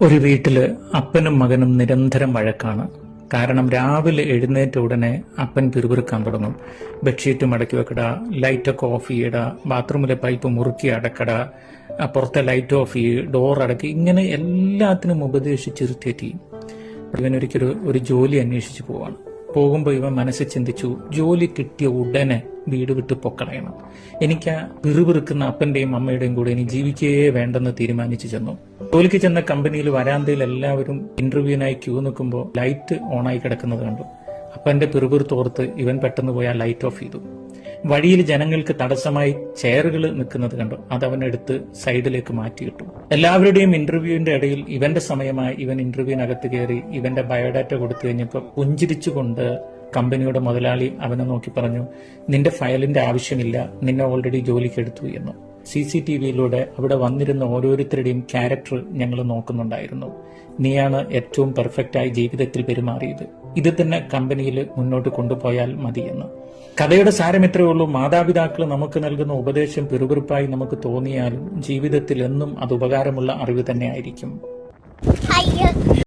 ഒരു വീട്ടില് അപ്പനും മകനും നിരന്തരം വഴക്കാണ്. കാരണം രാവിലെ എഴുന്നേറ്റ ഉടനെ അപ്പൻ പിറുപിറുക്കാൻ തുടങ്ങും. ബെഡ്ഷീറ്റ് മടക്കി വെക്കട, ലൈറ്റൊക്കെ ഓഫ് ചെയ്യട, ബാത്റൂമിലെ പൈപ്പ് മുറുക്കി അടക്കട, പുറത്തെ ലൈറ്റ് ഓഫ് ചെയ്യ്, ഡോർ അടക്കി, ഇങ്ങനെ എല്ലാത്തിനും ഉപദേശിച്ചിരുത്തേറ്റി ഇവനൊരിക്കലും ഒരു ജോലി അന്വേഷിച്ചു പോവാണ്. പോകുമ്പോൾ ഇവൻ മനസ്സിൽ ചിന്തിച്ചു, ജോലി കിട്ടിയ ഉടനെ വീട് വിട്ട് പൊക്കളയണം. എനിക്ക് ആ പിറുപിറുക്കുന്ന അപ്പന്റെയും അമ്മയുടെയും കൂടെ ഇനി ജീവിക്കേ വേണ്ടെന്ന് തീരുമാനിച്ചു ചെന്നു. ജോലിക്ക് ചെന്ന കമ്പനിയിൽ വരാന്തയിൽ എല്ലാവരും ഇന്റർവ്യൂവിനായി ക്യൂ നിൽക്കുമ്പോൾ ലൈറ്റ് ഓണായി കിടക്കുന്നത് കണ്ടു. അപ്പന്റെ പിറുപിറുത്തോർത്ത് ഇവൻ പെട്ടെന്ന് പോയി ആ ലൈറ്റ് ഓഫ് ചെയ്തു. വഴിയിൽ ജനങ്ങൾക്ക് തടസ്സമായി ചെയറുകൾ നിൽക്കുന്നത് കണ്ടു. അത് അവനെടുത്ത് സൈഡിലേക്ക് മാറ്റിയിട്ടു. എല്ലാവരുടെയും ഇന്റർവ്യൂവിന്റെ ഇടയിൽ ഇവന്റെ സമയമായി ഇവൻ ഇന്റർവ്യൂവിനകത്ത് കയറി ഇവന്റെ ബയോഡാറ്റ കൊടുത്തു കഴിഞ്ഞപ്പോൾ പുഞ്ചിരിച്ചുകൊണ്ട് കമ്പനിയുടെ മുതലാളി അവനെ നോക്കി പറഞ്ഞു, നിന്റെ ഫയലിന്റെ ആവശ്യമില്ല, നിന്നെ ഓൾറെഡി ജോലിക്ക് എടുത്തു എന്ന്. CCTVയിലൂടെ അവിടെ വന്നിരുന്ന ഓരോരുത്തരുടെയും ക്യാരക്ടർ ഞങ്ങൾ നോക്കുന്നുണ്ടായിരുന്നു. നീയാണ് ഏറ്റവും പെർഫെക്റ്റായി ജീവിതത്തിൽ പെരുമാറിയത്. ഇത് തന്നെ കമ്പനിയിൽ മുന്നോട്ട് കൊണ്ടുപോയാൽ മതിയെന്ന്. കഥയുടെ സാരം ഇത്രയേ ഉള്ളൂ. മാതാപിതാക്കൾ നമുക്ക് നൽകുന്ന ഉപദേശം പിറുപിറുപ്പായി നമുക്ക് തോന്നിയാലും ജീവിതത്തിൽ എന്നും അത് ഉപകാരമുള്ള അറിവ് തന്നെ ആയിരിക്കും.